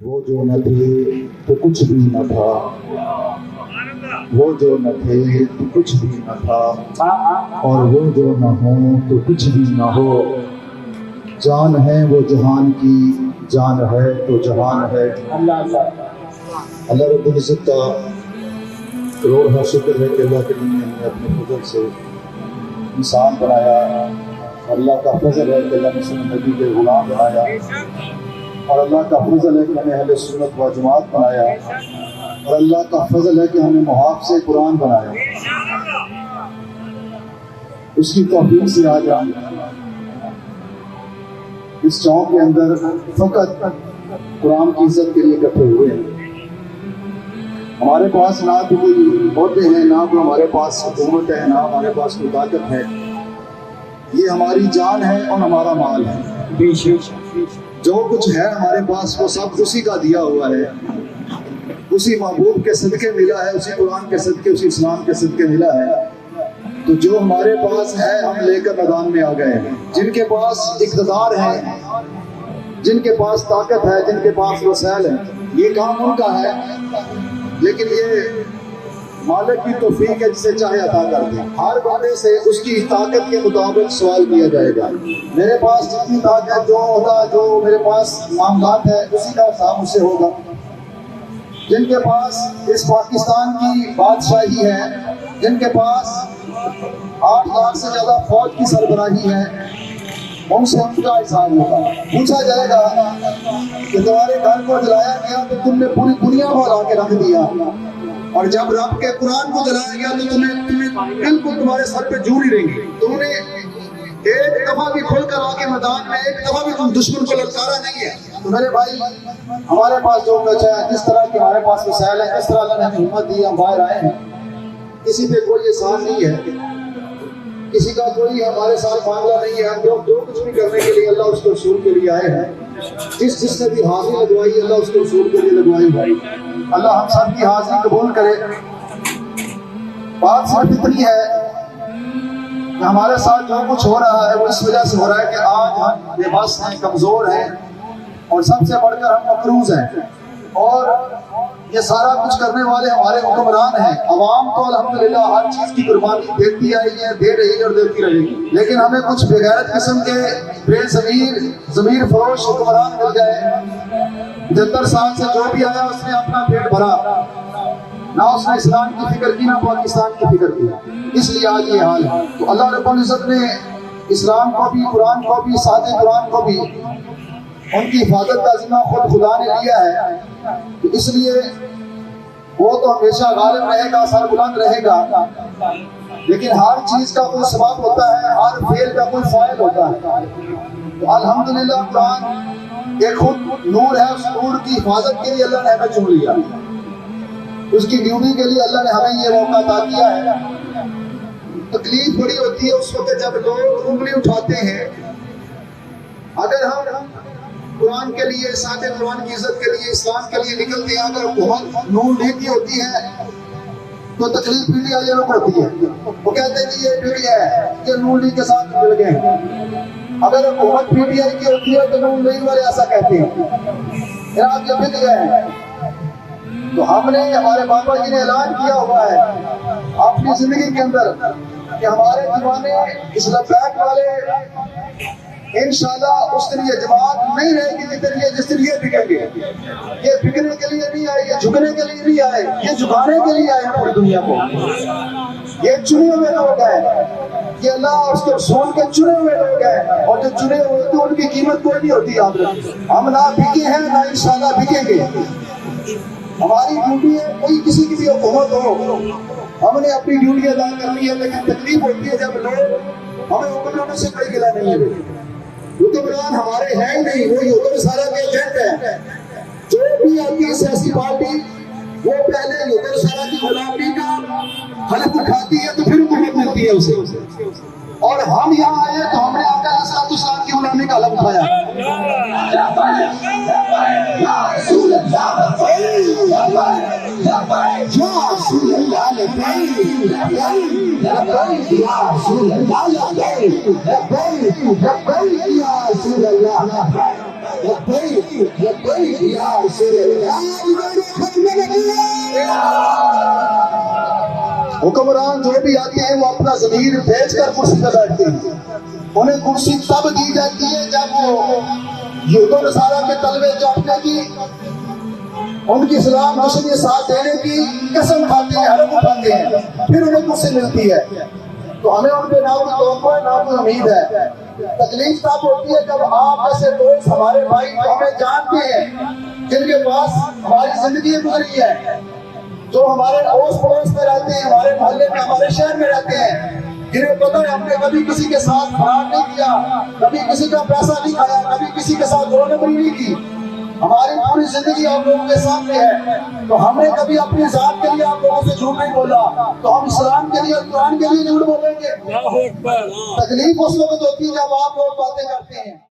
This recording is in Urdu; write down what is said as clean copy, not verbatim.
وہ جو نہ تھے تو کچھ بھی نہ تھا، وہ جو نہ تھے تو کچھ بھی نہ تھا، اور وہ جو نہ ہوں تو کچھ بھی نہ ہو۔ جان ہے وہ جہان کی، جان ہے تو جہان ہے۔ اللہ رب العزت کا کروڑ شکر ہے کہ اللہ کریم نے ہمیں اپنے فضل سے انسان بنایا، اور اللہ کا فضل ہے کہ اللہ نے سنت نبی کے غلام بنایا، اور اللہ کا فضل ہے کہ ہمیں اہل سنت و جماعت بنایا، اور اللہ کا فضل ہے کہ ہمیں محافظ قرآن بنایا۔ اس کی توفیق سے آج ہم اس چوک کے اندر فقط قرآن کی عزت کے لیے اکٹھے ہوئے ہیں۔ ہمارے پاس نہ تو کوئی عہدے ہیں، نہ کوئی ہمارے پاس حکومت ہے، نہ ہمارے پاس کوئی طاقت ہے۔ یہ ہماری جان ہے اور ہمارا مال ہے۔ جو کچھ ہے ہمارے پاس وہ سب اسی کا دیا ہوا ہے، اسی محبوب کے صدقے ملا ہے، اسی قرآن کے صدقے، اسی اسلام کے صدقے ملا ہے۔ تو جو ہمارے پاس ہے ہم لے کر میدان میں آ گئے ہیں۔ جن کے پاس اقتدار ہے، جن کے پاس طاقت ہے، جن کے پاس وسائل ہیں، یہ کام ان کا ہے، لیکن یہ مالک کی توفیق ہے، جسے چاہے عطا کر دے۔ ہر بندے سے اس کی طاقت کے مطابق سوال کیا جائے گا۔ میرے پاس جتنی طاقت جو ہوگا، جو میرے پاس معاملات ہے، اسی کا حساب مجھ سے ہوگا۔ جن کے پاس اس پاکستان کی بادشاہی ہے، جن کے پاس 8 لاکھ سے زیادہ فوج کی سربراہی ہے، ان سے ان کا حساب ہوگا۔ پوچھا جائے گا کہ تمہارے گھر کو جلایا گیا تو تم نے پوری دنیا کو لا کے رکھ دیا، اور جب رب کے قرآن کو جلایا گیا تو تمہیں بالکل تمہارے سر پہ جھولی رہیں گی۔ تم نے ایک دفعہ بھی کھل کر آ کے میدان میں ایک دفعہ بھی تم دشمن کو للکارا نہیں ہے۔ تو میرے بھائی، ہمارے پاس جو کچھ ہے، جس طرح کے ہمارے پاس وسائل ہیں، اس طرح اللہ نے ہمیں ہمت دی، ہم باہر آئے ہیں۔ کسی پہ کوئی احسان نہیں ہے، کسی کا کوئی ہمارے ساتھ معاملہ نہیں ہے۔ ہم جو کچھ بھی کرنے کے لیے اللہ اس کے رسول کے لیے آئے ہیں۔ جس نے بھی حاضری لگوائی اللہ اس کے رسول کے لیے لگوائی ہے۔ اللہ ہم سب کی حاضری قبول کرے۔ بات صرف اتنی ہے کہ ہمارے ساتھ جو کچھ ہو رہا ہے وہ اس وجہ سے ہو رہا ہے کہ آج ہم بے بس ہیں، کمزور ہیں، اور سب سے بڑھ کر ہم مقروض ہیں، اور یہ سارا کچھ کرنے والے ہمارے حکمران ہیں۔ عوام تو الحمدللہ ہر چیز کی قربانی دیتی آئی ہے، دے رہی ہے اور دیتی رہے گی، لیکن ہمیں کچھ بغیرت قسم کے بے ضمیر فروش حکمران مل گئے۔ 75 سال سے جو بھی آیا اس نے اپنا پیٹ بھرا، نہ اس نے اسلام کی فکر کی، نہ پاکستان کی فکر کی، اس لیے آج یہ حال ہے۔ تو اللہ رب العزت نے اسلام کو بھی، قرآن کو بھی، ساتھ قرآن کو بھی، ان کی حفاظت کا ذمہ خود خدا نے لیا ہے۔ تو اس لیے وہ تو ہمیشہ غالب رہے گا، سر بلند رہے گا، لیکن ہر چیز کا کوئی سبب ہوتا ہے، ہر فعل کا کوئی فاعل ہوتا ہے۔ تو الحمدللہ قرآن ایک خود نور ہے، اس نور کی حفاظت کے لیے اللہ نے ہمیں چن لیا، اس کی ڈیوٹی کے لیے اللہ نے ہمیں یہ موقع عطا کیا ہے۔ تکلیف بڑی ہوتی ہے اس وقت جب لوگ انگلی اٹھاتے ہیں۔ اگر ہم قرآن کے لیے، ساتھ قرآن کی عزت کے لیے، اسلام کے لیے نکلتے ہیں، اگر بہت نور نہیں کی ہوتی ہے تو تکلیف پیڑھی والے لوگ ہوتی ہے۔ وہ کہتے ہیں کہ یہ پیڑھی ہے، یہ نور لی کے ساتھ مل گئے۔ اگر حکومت پی ٹی آئی کی ہوتی ہے تو نور لی والے ایسا کہتے ہیں، آپ یہ مل گئے ہیں۔ تو ہم نے، ہمارے بابا جی نے اعلان کیا ہوا ہے اپنی زندگی کے اندر کہ ہمارے دیوانے اسلام بیک والے انشاءاللہ اس دن یہ جماعت نہیں رہے گی جس دن یہ بکیں گے۔ یہ بکنے کے لیے نہیں آئے، یہ جھکنے کے لیے نہیں آئے، یہ جھکانے کے لیے آئے ہیں پوری دنیا کو۔ یہ چنے ہوئے لوگ ہیں، یہ اللہ اور اس کے رسول کے چنے ہوئے لوگ ہیں، اور جو چنے ہوئے تو ان کی قیمت کوئی نہیں ہوتی۔ یاد رکھیں، ہم نہ بکے ہیں نہ انشاءاللہ بکیں گے۔ ہماری ڈیوٹی ہے، کوئی کسی کی بھی حکومت ہو، ہم نے اپنی ڈیوٹی ادا کرنی ہے، لیکن تکلیف ہوتی ہے جب لوگ ہمیں حکمرانوں سے کوئی گلہ نہیں ہے۔ حکمران ہمارے ہیں ہی نہیں، وہ حکم سارا کے ایجنٹ ہے۔ جو بھی آتی ہے سیاسی پارٹی، وہ پہلے حکم سارا کی غلامی کا حلف اٹھاتی ہے تو پھر حکومت ملتی ہے اسے۔ اور ہم یہاں آئے تو ہم نے آقا علیہ السلام کی غلامی کا حلف اٹھایا۔ حکمران جو بھی آتے ہیں وہ اپنا ضمیر بیچ کر کرسی پہ بیٹھتے ہیں. انہیں کرسی تب دی جاتی ہے جب وہ یہود و نصارہ کے تلوے چاٹنے کی، ان کی اسلام دشمنی کے ساتھ دینے کی قسم کھاتے ہیں، حلف اٹھاتے ہیں، پھر انہیں کرسی ملتی ہے. تو ہمیں ان پہ نہ کوئی توقع ہے نہ کوئی امید ہے. تکلیف تب ہوتی ہے جب آپ جیسے دوست ہمارے بھائی جو ہمیں جانتے ہیں، جن کے پاس ہماری زندگی گزری ہے، جو ہمارے اڑوس پڑوس میں رہتے ہیں، ہمارے محلے میں، ہمارے شہر میں رہتے ہیں، جنہیں پتہ ہے ہم نے کبھی کسی کے ساتھ فراڈ نہیں کیا، کبھی کسی کا پیسہ نہیں کھایا، کبھی کسی کے ساتھ دو نمبری نہیں کی، ہماری پوری زندگی آپ لوگوں کے سامنے ہے. تو ہم نے کبھی اپنی ذات کے لیے آپ لوگوں سے جھوٹ نہیں بولا، تو ہم اسلام کے لیے اور قرآن کے لیے جھوٹ بولیں گے؟ تکلیف اس وقت ہوتی ہے جب آپ لوگ باتیں کرتے ہیں.